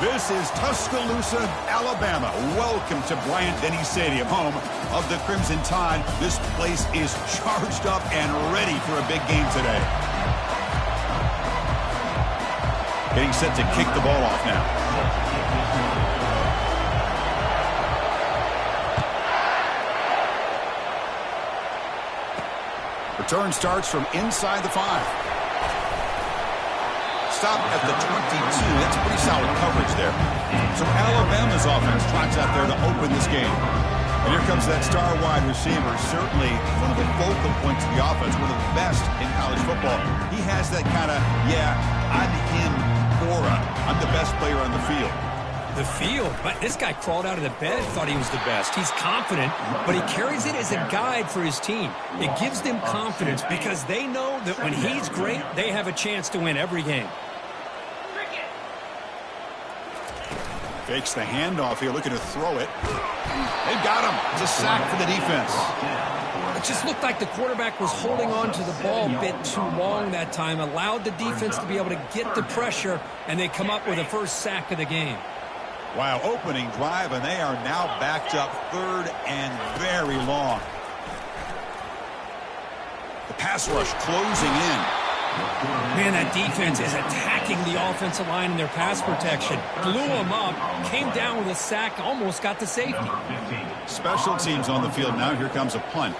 This is Tuscaloosa, Alabama. Welcome to Bryant-Denny Stadium, home of the Crimson Tide. This place is charged up and ready for a big game today. Getting set to kick the ball off now. Return starts from inside the 5. Stop at the 22. That's pretty solid coverage there. So Alabama's offense trots out there to open this game. And here comes that star wide receiver, certainly one of the focal points of the offense, one of the best in college football. He has that kind of, I'm him aura. I'm the best player on the field. The field? But this guy crawled out of the bed, thought he was the best. He's confident, but he carries it as a guide for his team. It gives them confidence because they know that when he's great, they have a chance to win every game. Fakes the handoff here, looking to throw it. They've got him. It's a sack for the defense. It just looked like the quarterback was holding on to the ball a bit too long that time, allowed the defense to be able to get the pressure, and they come up with the first sack of the game. Wow, opening drive, and they are now backed up third and very long. The pass rush closing in. Man, that defense is attacking the offensive line in their pass protection. Blew them up, came down with a sack, almost got the safety. Special teams on the field now. Here comes a punt.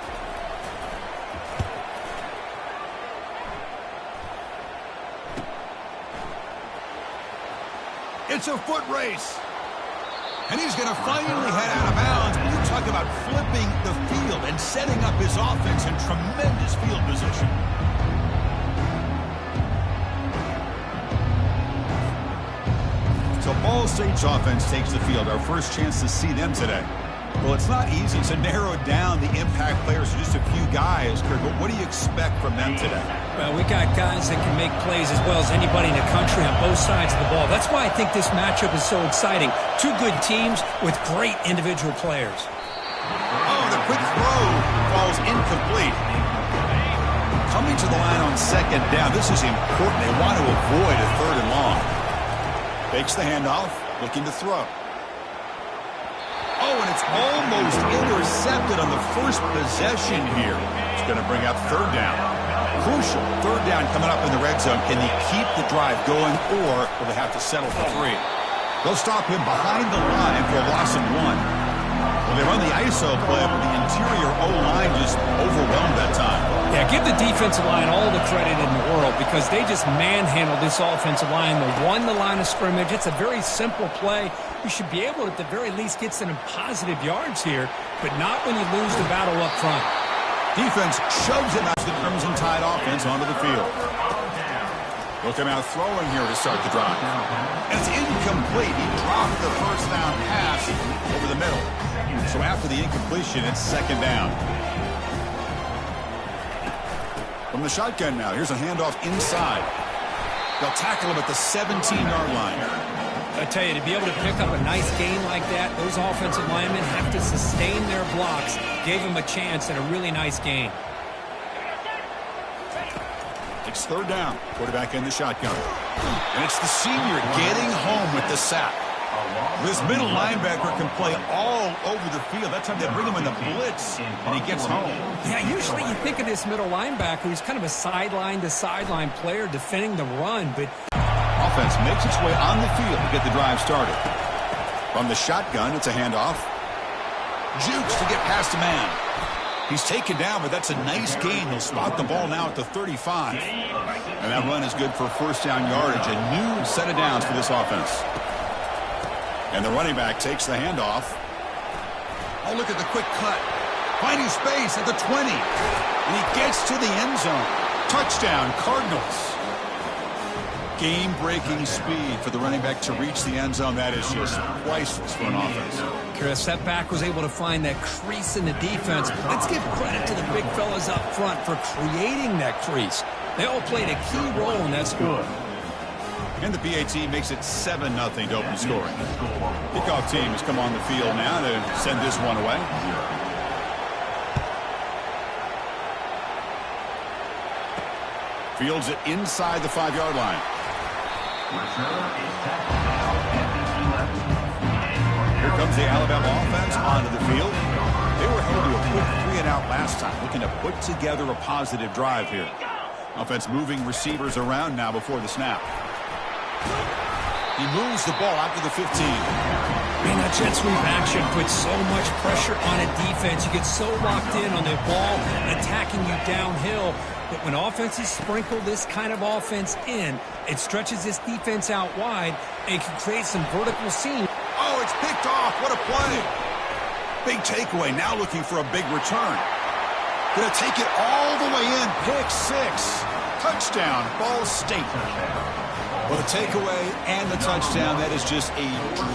It's a foot race. And he's going to finally head out of bounds. You talk about flipping the field and setting up his offense in tremendous field position. So Ball State's offense takes the field. Our first chance to see them today. Well, it's not easy to narrow down the impact players to just a few guys, Kirk, but what do you expect from them today? Well, we got guys that can make plays as well as anybody in the country on both sides of the ball. That's why I think this matchup is so exciting. Two good teams with great individual players. Oh, the quick throw falls incomplete. Coming to the line on second down. This is important. They want to avoid a third and long. Fakes the handoff, looking to throw. Oh, and it's almost intercepted on the first possession here. It's going to bring up third down. Crucial third down coming up in the red zone. Can they keep the drive going, or will they have to settle for 3? They'll stop him behind the line for a loss of 1. Well, they run the ISO play, but the interior O-line just overwhelmed that time. Yeah, give the defensive line all the credit in the world because they just manhandled this offensive line. They won the line of scrimmage. It's a very simple play. You should be able to, at the very least, get some positive yards here, but not when you lose the battle up front. Defense shoves it out to the Crimson Tide offense onto the field. They'll come out throwing here to start the drive. And it's incomplete. He dropped the first down pass over the middle. So after the incompletion, it's second down. From the shotgun now, here's a handoff inside. They'll tackle him at the 17-yard line. I tell you, to be able to pick up a nice gain like that, those offensive linemen have to sustain their blocks. Gave him a chance at a really nice gain. It's third down. Quarterback in the shotgun. And it's the senior getting home with the sack. This middle linebacker can play all over the field. That time they bring him in the blitz, and he gets home. Yeah, usually you think of this middle linebacker. He's kind of a sideline-to-sideline player defending the run, but offense makes its way on the field to get the drive started. From the shotgun, it's a handoff. Jukes to get past a man. He's taken down, but that's a nice gain. He'll spot the ball now at the 35. And that run is good for first down yardage. A new set of downs for this offense. And the running back takes the handoff. Oh, look at the quick cut. Finding space at the 20. And he gets to the end zone. Touchdown, Cardinals. Game-breaking speed for the running back to reach the end zone. That is just priceless for an offense. Chris, that back was able to find that crease in the defense. Let's give credit to the big fellas up front for creating that crease. They all played a key role in that score. And the PAT makes it 7-0 to open scoring. Kickoff team has come on the field now to send this one away. Fields it inside the 5-yard line. Here comes the Alabama offense onto the field. They were held to a quick 3-and-out last time, looking to put together a positive drive here. Offense moving receivers around now before the snap. He moves the ball out to the 15. Man, that jet sweep action puts so much pressure on a defense. You get so locked in on the ball attacking you downhill. But when offenses sprinkle this kind of offense in, it stretches this defense out wide and can create some vertical seam. Oh, it's picked off. What a play. Big takeaway. Now looking for a big return. Going to take it all the way in. Pick 6. Touchdown, Ball State. Well, the takeaway and the touchdown, that is just a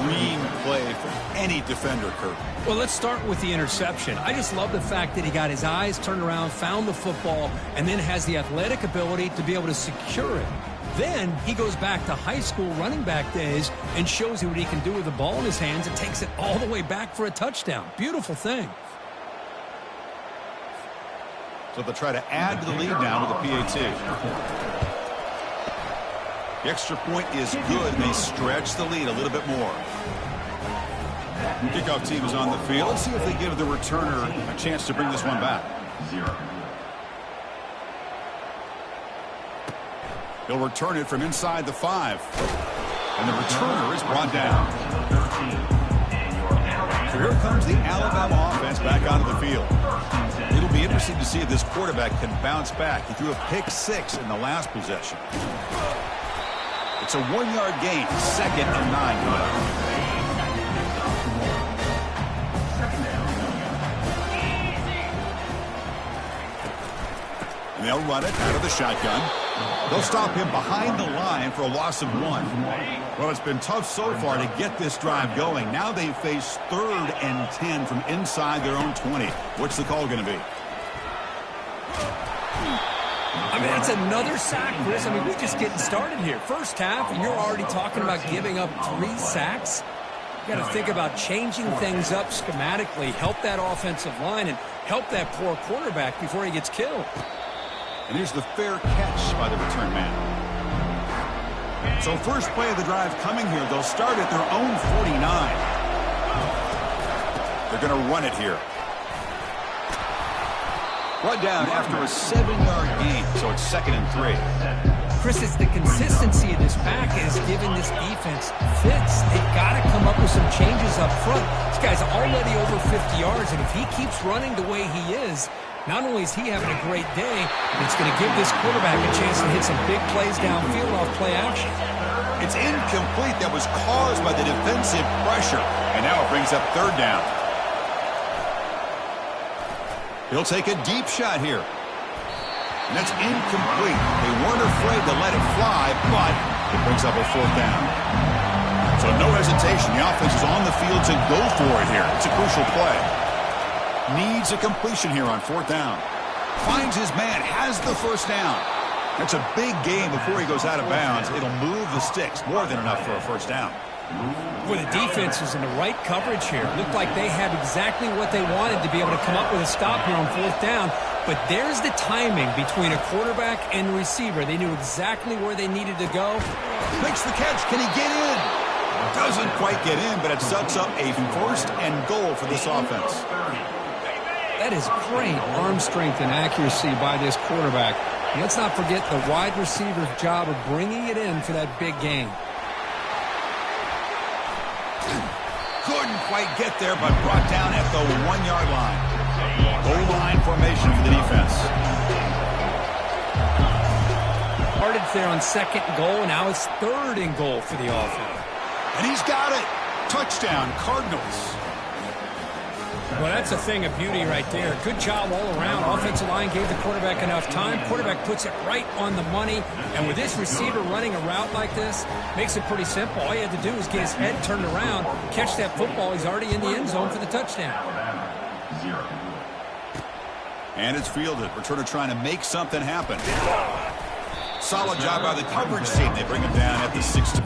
dream play for any defender, Kurt. Well, let's start with the interception. I just love the fact that he got his eyes turned around, found the football, and then has the athletic ability to be able to secure it. Then he goes back to high school running back days and shows you what he can do with the ball in his hands and takes it all the way back for a touchdown. Beautiful thing. So they'll try to add to the lead now with a PAT. The extra point is good, and they stretch the lead a little bit more. The kickoff team is on the field. Let's see if they give the returner a chance to bring this one back. He'll return it from inside the 5. And the returner is brought down. So here comes the Alabama offense back onto the field. It'll be interesting to see if this quarterback can bounce back. He threw a pick 6 in the last possession. It's a 1-yard gain, 2nd and 9 coming up. And they'll run it out of the shotgun. They'll stop him behind the line for a loss of 1. Well, it's been tough so far to get this drive going. Now they face 3rd and 10 from inside their own 20. What's the call going to be? I mean, it's another sack, Chris. I mean, we're just getting started here. First half, and you're already talking about giving up 3 sacks. You got to think about changing things up schematically, help that offensive line, and help that poor quarterback before he gets killed. And here's the fair catch by the return man. So first play of the drive coming here. They'll start at their own 49. They're going to run it here. Brought down after a 7-yard gain, so it's 2nd and 3. Chris, it's the consistency of this back is giving this defense fits. They've got to come up with some changes up front. This guy's already over 50 yards, and if he keeps running the way he is, not only is he having a great day, but it's going to give this quarterback a chance to hit some big plays downfield off play action. It's incomplete. That was caused by the defensive pressure, and now it brings up 3rd down. He'll take a deep shot here. And that's incomplete. They weren't afraid to let it fly, but it brings up a 4th down. So no hesitation. The offense is on the field to go for it here. It's a crucial play. Needs a completion here on 4th down. Finds his man, has the 1st down. That's a big gain before he goes out of bounds. It'll move the sticks. More than enough for a 1st down. Well, the defense is in the right coverage here. Looked like they had exactly what they wanted to be able to come up with a stop here on 4th down. But there's the timing between a quarterback and receiver. They knew exactly where they needed to go. Makes the catch. Can he get in? Doesn't quite get in, but it sets up a 1st and goal for this offense. That is great arm strength and accuracy by this quarterback. And let's not forget the wide receiver's job of bringing it in for that big gain. Couldn't quite get there, but brought down at the 1-yard line. Goal line formation for the defense. Started there on 2nd and goal, and now it's 3rd and goal for the offense. And he's got it. Touchdown, Cardinals. Well, that's a thing of beauty right there. Good job all around. Offensive line gave the quarterback enough time. Quarterback puts it right on the money. And with this receiver running a route like this, makes it pretty simple. All you had to do is get his head turned around, catch that football. He's already in the end zone for the touchdown. And it's fielded. Returner trying to make something happen. Solid job by the coverage team. They bring him down at the 60.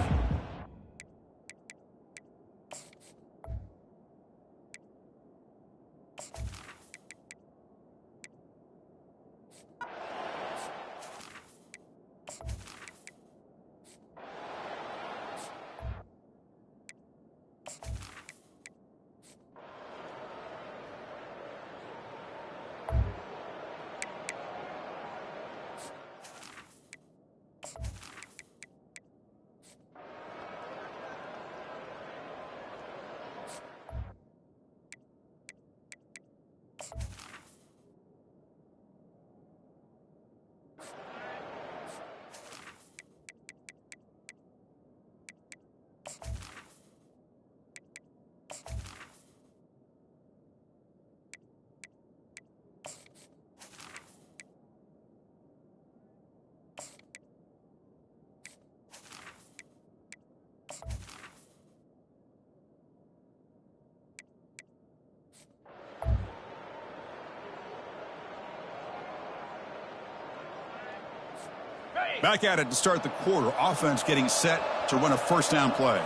Back at it to start the quarter. Offense getting set to run a first down play.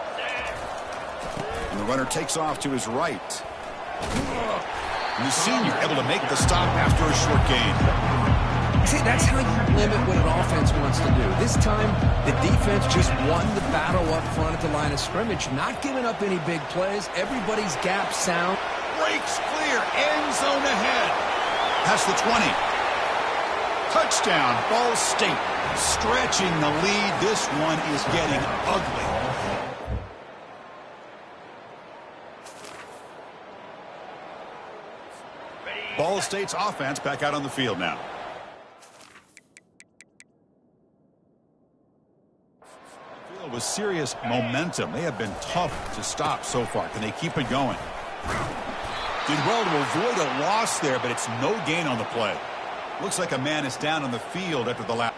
And the runner takes off to his right. And the senior able to make the stop after a short gain. See, that's how you limit what an offense wants to do. This time, the defense just won the battle up front at the line of scrimmage, not giving up any big plays. Everybody's gap sound. Breaks clear. End zone ahead. Past the 20. Touchdown, Ball State. Stretching the lead. This one is getting ugly. Ball State's offense back out on the field now. Field with serious momentum. They have been tough to stop so far. Can they keep it going? Did well to avoid a loss there, but it's no gain on the play. Looks like a man is down on the field after the last.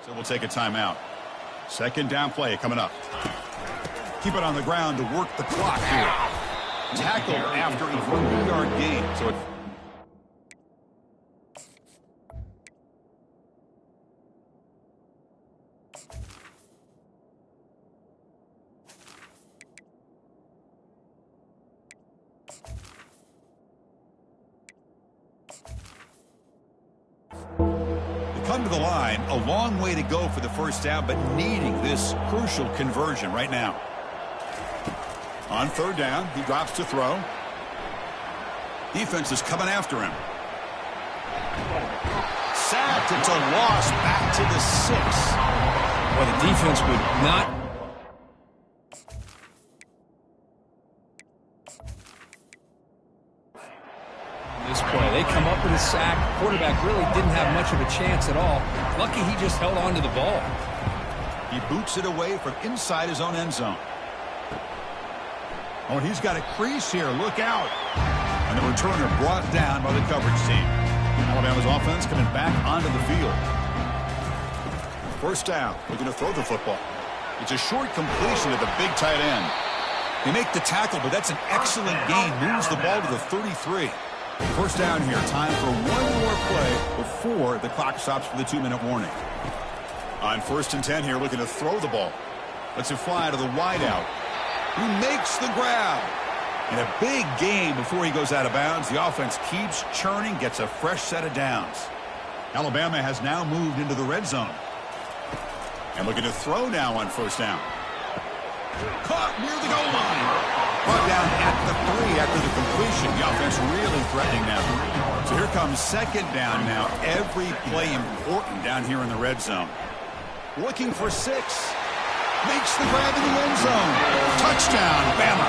So we'll take a timeout. Second down play coming up. Keep it on the ground to work the clock here. Tackled after a 4-yard gain. So come to the line, a long way to go for the first down, but needing this crucial conversion right now. On third down, he drops to throw. Defense is coming after him. Sacked, it's a loss back to the 6. Well, the defense would not. This play, they come up with a sack. Quarterback really didn't have much of a chance at all. Lucky he just held on to the ball. He boots it away from inside his own end zone. Oh, and he's got a crease here. Look out. And the returner brought down by the coverage team. Alabama's offense coming back onto the field. First down. Looking to throw the football. It's a short completion to the big tight end. They make the tackle, but that's an excellent gain. Moves the ball to the 33. First down here. Time for one more play before the clock stops for the 2-minute warning. On 1st and 10 here, looking to throw the ball. Lets it fly to the wideout. Who makes the grab. And a big gain before he goes out of bounds. The offense keeps churning, gets a fresh set of downs. Alabama has now moved into the red zone. And looking to throw now on 1st down. Caught near the goal line. Brought down at the 3 after the completion. The offense really threatening now. So here comes 2nd down now. Every play important down here in the red zone. Looking for 6. Makes the grab in the end zone. Touchdown, Bama.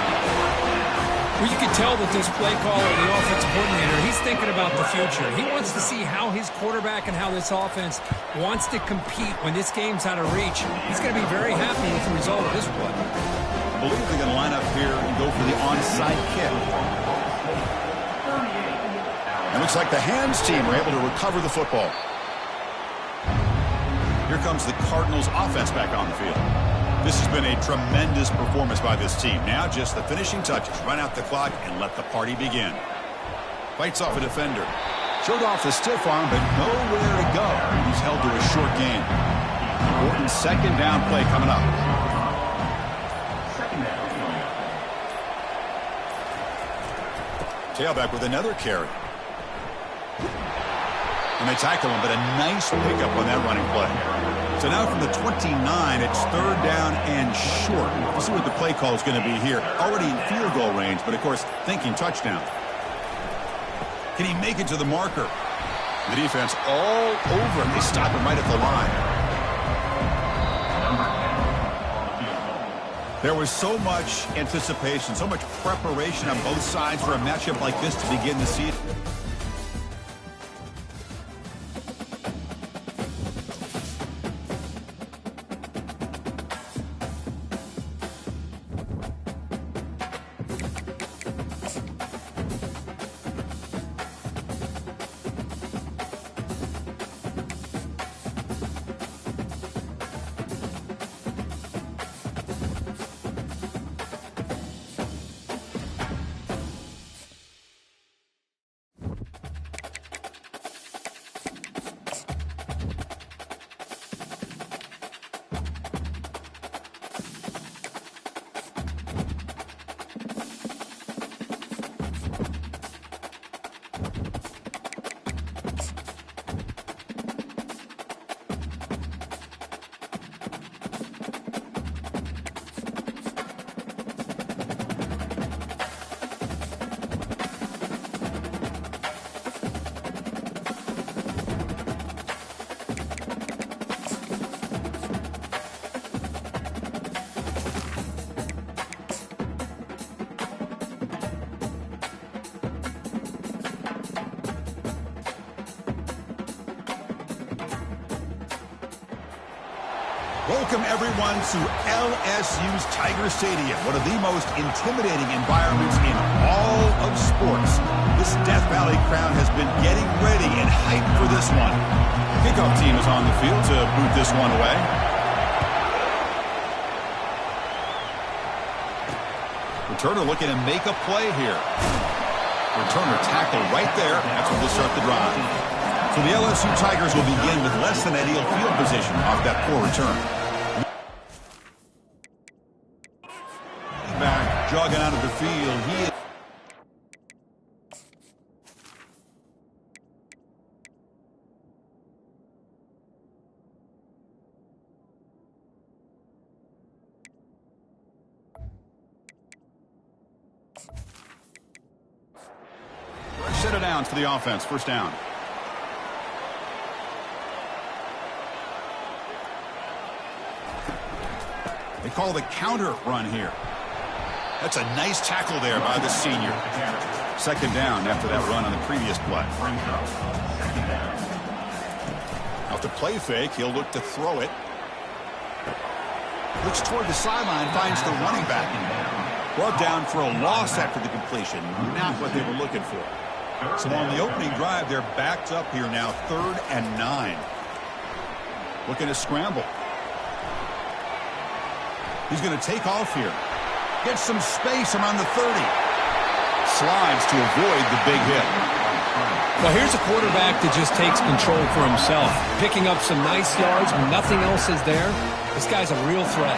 Well, you can tell that this play caller, the offensive coordinator, he's thinking about the future. He wants to see how his quarterback and how this offense wants to compete when this game's out of reach. He's going to be very happy with the result of this play. I believe they're going to line up here and go for the onside kick. It looks like the hands team are able to recover the football. Here comes the Cardinals offense back on the field. This has been a tremendous performance by this team. Now just the finishing touches. Run out the clock and let the party begin. Fights off a defender. Showed off the stiff arm, but nowhere to go. He's held to a short gain. Important 2nd down play coming up. Tailback with another carry. And they tackle him, but a nice pickup on that running play. So now from the 29, it's 3rd down and short. We'll see what the play call is going to be here. Already in field goal range, but of course, thinking touchdown. Can he make it to the marker? The defense all over him. They stop him right at the line. There was so much anticipation, so much preparation on both sides for a matchup like this to begin the season. Welcome, everyone, to LSU's Tiger Stadium, one of the most intimidating environments in all of sports. This Death Valley crowd has been getting ready and hyped for this one. Kickoff team is on the field to boot this one away. Returner looking to make a play here. Returner tackle right there. That's where they'll start the drive. So the LSU Tigers will begin with less than ideal field position off that poor return. Back, jogging out of the field. He is set it down for the offense. First down. They call the counter run here. That's a nice tackle there by the senior. Second down after that run on the previous play. Off the play fake, he'll look to throw it. Looks toward the sideline, finds the running back. Brought down for a loss after the completion. Not what they were looking for. So on the opening drive, they're backed up here now, 3rd and 9. Looking to scramble. He's going to take off here. Gets some space around the 30. Slides to avoid the big hit. Well, here's a quarterback that just takes control for himself. Picking up some nice yards when nothing else is there. This guy's a real threat.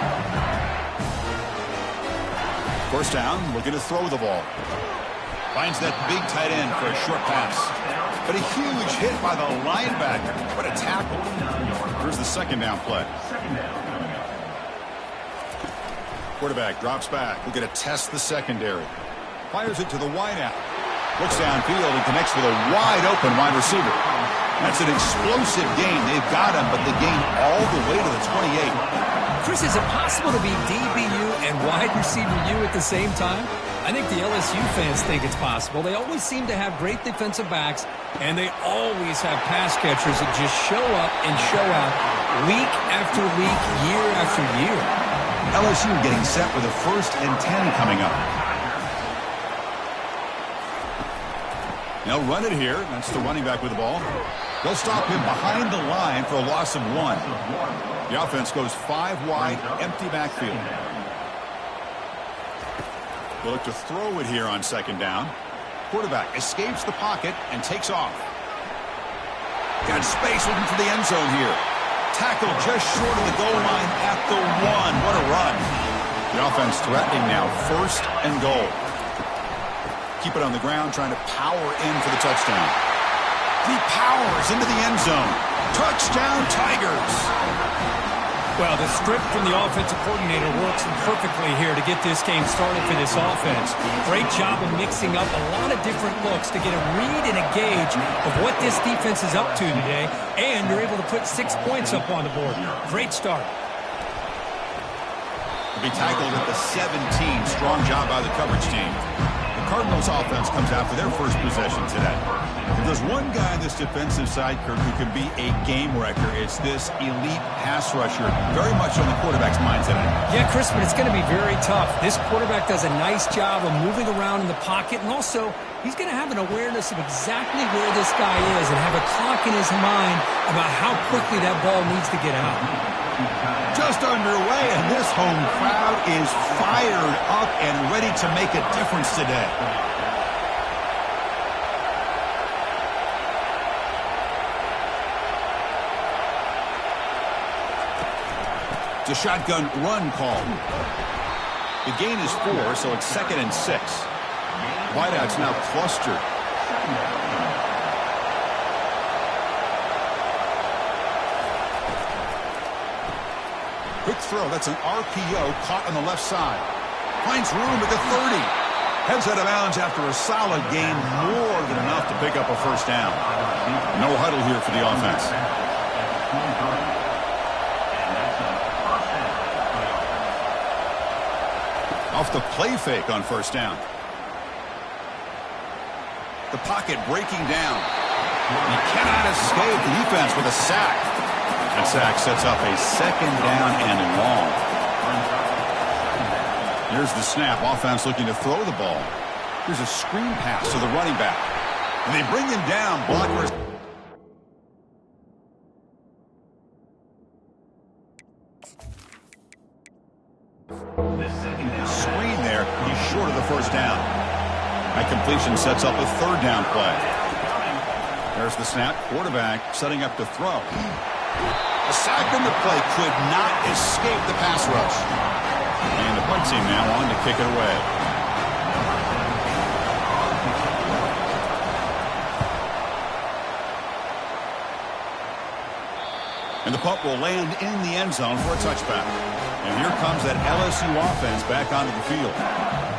First down, looking to throw the ball. Finds that big tight end for a short pass. But a huge hit by the linebacker. What a tackle. Here's the second down play. Quarterback drops back. We're going to test the secondary. Fires it to the wideout. Looks downfield and connects with a wide-open wide receiver. That's an explosive gain. They've got him, but the gain all the way to the 28. Chris, is it possible to be DBU and wide receiver U at the same time? I think the LSU fans think it's possible. They always seem to have great defensive backs, and they always have pass catchers that just show up and show out week after week, year after year. LSU getting set with a 1st and 10 coming up. They'll run it here. That's the running back with the ball. They'll stop him behind the line for a loss of 1. The offense goes 5 wide, empty backfield. They'll look to throw it here on second down. Quarterback escapes the pocket and takes off. Got space looking for the end zone here. Tackle just short of the goal line at the 1. What a run. The offense threatening now, 1st and goal. Keep it on the ground, trying to power in for the touchdown. He powers into the end zone. Touchdown, Tigers. Well, the script from the offensive coordinator works perfectly here to get this game started for this offense. Great job of mixing up a lot of different looks to get a read and a gauge of what this defense is up to today, and you're able to put 6 points up on the board. Great start. To be tackled at the 17. Strong job by the coverage team. The Cardinals offense comes out for their first possession today. If there's one guy on this defensive side, Kirk, who can be a game wrecker, it's this elite pass rusher. Very much on the quarterback's mind today. Yeah, Chris, but it's going to be very tough. This quarterback does a nice job of moving around in the pocket, and also he's going to have an awareness of exactly where this guy is and have a clock in his mind about how quickly that ball needs to get out. Just underway, and this home crowd is fired up and ready to make a difference today. It's a shotgun run call. The gain is 4, so it's 2nd and 6. Wideout's now clustered. Quick throw. That's an RPO caught on the left side. Finds room at the 30. Heads out of bounds after a solid gain, more than enough to pick up a first down. No huddle here for the offense. Off the play fake on first down. The pocket breaking down. He cannot escape the defense with a sack. That sack sets up a second down and long. Here's the snap. Offense looking to throw the ball. Here's a screen pass to the running back. And they bring him down. Blockers. Screen there. He's short of the first down. That completion sets up a third down play. There's the snap. Quarterback setting up to throw. A sack in the play could not escape the pass rush. And the punt team now on to kick it away. And the punt will land in the end zone for a touchback. And here comes that LSU offense back onto the field.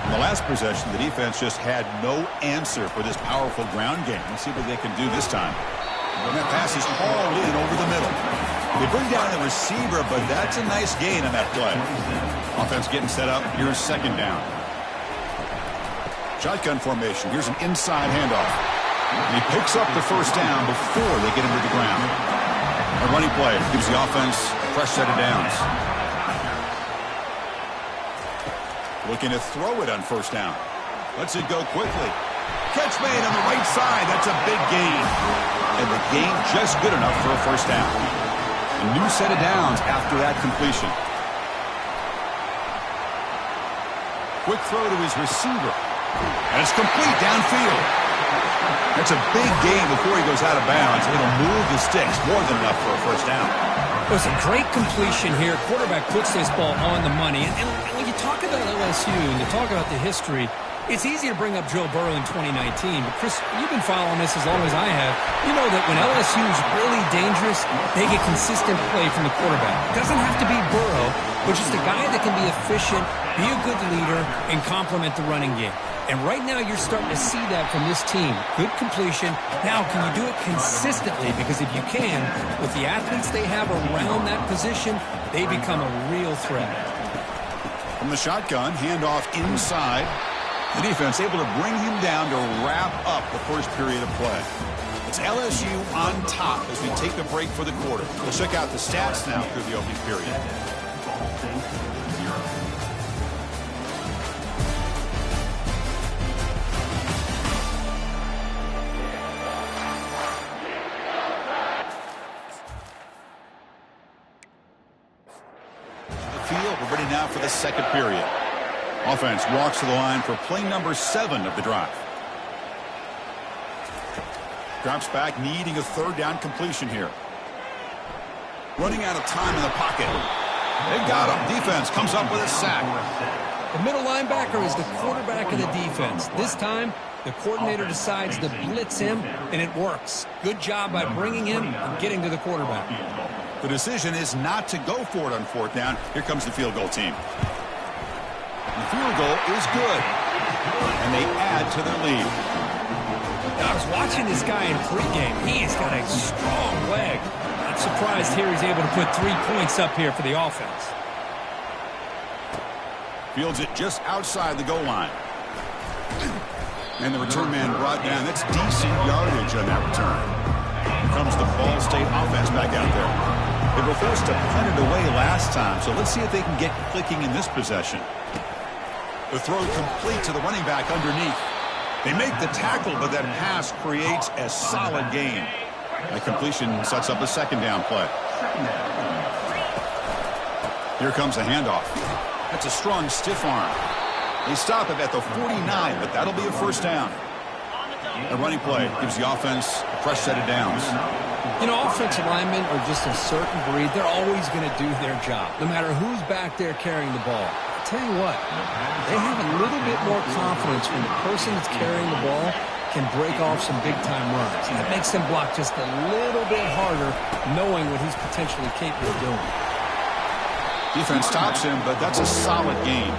In the last possession, the defense just had no answer for this powerful ground game. Let's see what they can do this time. And that pass is hauled in over the middle. They bring down the receiver, but that's a nice gain on that play. Offense getting set up. Here's second down. Shotgun formation. Here's an inside handoff. And he picks up the first down before they get him to the ground. A running play gives the offense a fresh set of downs. Looking to throw it on first down. Lets it go quickly. Catch made on the right side. That's a big gain. And the gain just good enough for a first down. A new set of downs after that completion. Quick throw to his receiver. And it's complete downfield. That's a big gain before he goes out of bounds. It'll move the sticks more than enough for a first down. It was a great completion here. Quarterback puts this ball on the money. And when you talk about LSU and you talk about the history, it's easy to bring up Joe Burrow in 2019. But, Chris, you've been following this as long as I have. You know that when LSU is really dangerous, they get consistent play from the quarterback. It doesn't have to be Burrow, but just a guy that can be efficient, be a good leader, and complement the running game. And right now you're starting to see that from this team. Good completion. Now, can you do it consistently? Because if you can, with the athletes they have around that position, they become a real threat. From the shotgun, handoff inside. The defense able to bring him down to wrap up the first period of play. It's LSU on top as we take a break for the quarter. We'll check out the stats now through the opening period. We're ready now for the second period. Offense walks to the line for play number 7 of the drive. Drops back, needing a third down completion here. Running out of time in the pocket. They got him. Defense comes up with a sack. The middle linebacker is the quarterback of the defense. This time, the coordinator decides to blitz him, and it works. Good job by bringing him and getting to the quarterback. The decision is not to go for it on fourth down. Here comes the field goal team. The field goal is good. And they add to their lead. I was watching this guy in pregame. He has got a strong leg. Not surprised here he's able to put 3 points up here for the offense. Fields it just outside the goal line. And the return man brought down. That's decent yardage on that return. Here comes the Ball State offense back out there. They were forced to punt it away last time, so let's see if they can get clicking in this possession. The throw complete to the running back underneath. They make the tackle, but that pass creates a solid gain. That completion sets up a second down play. Here comes the handoff. That's a strong stiff arm. They stop him at the 49, but that'll be a first down. A running play gives the offense a fresh set of downs. You know, offensive linemen are just a certain breed. They're always going to do their job, no matter who's back there carrying the ball. I'll tell you what, they have a little bit more confidence when the person that's carrying the ball can break off some big-time runs. And that makes them block just a little bit harder, knowing what he's potentially capable of doing. Defense stops him, but that's a solid gain.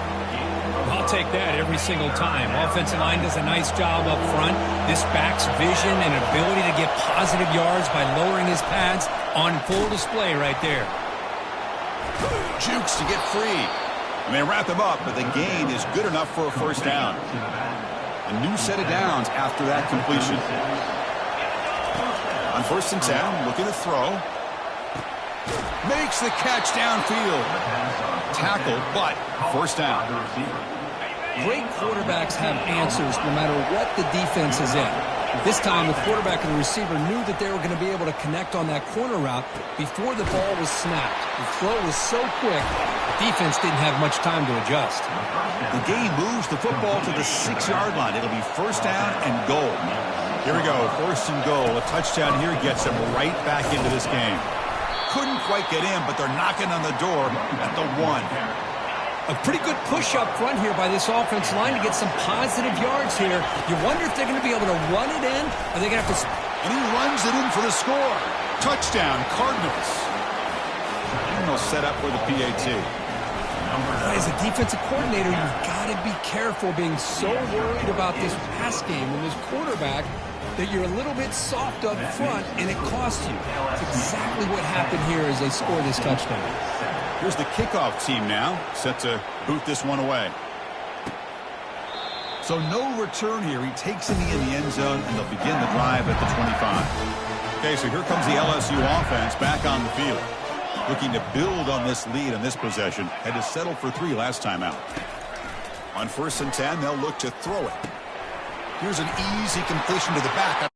I'll take that every single time. Offensive line does a nice job up front. This back's vision and ability to get positive yards by lowering his pads on full display right there. Jukes to get free. And they wrap him up, but the gain is good enough for a first down. A new set of downs after that completion. On 1st and 10, looking to throw. Makes the catch downfield. Tackled, but first down. Great quarterbacks have answers no matter what the defense is in. This time, the quarterback and the receiver knew that they were going to be able to connect on that corner route before the ball was snapped. The throw was so quick, the defense didn't have much time to adjust. The game moves the football to the 6-yard line. It'll be first down and goal. Here we go, first and goal. A touchdown here gets them right back into this game. Couldn't quite get in, but they're knocking on the door at the 1. A pretty good push up front here by this offensive line to get some positive yards here. You wonder if they're going to be able to run it in, or they're going to have to... And he runs it in for the score. Touchdown, Cardinals. And they'll set up for the PAT. As a defensive coordinator, you've got to be careful being so worried about this pass game and this quarterback that you're a little bit soft up front, and it costs you. That's exactly what happened here as they score this touchdown. Here's the kickoff team now, set to boot this one away. So no return here. He takes it in the end zone, and they'll begin the drive at the 25. Okay, so here comes the LSU offense back on the field. Looking to build on this lead on this possession. Had to settle for 3 last time out. On 1st and 10, they'll look to throw it. Here's an easy completion to the back.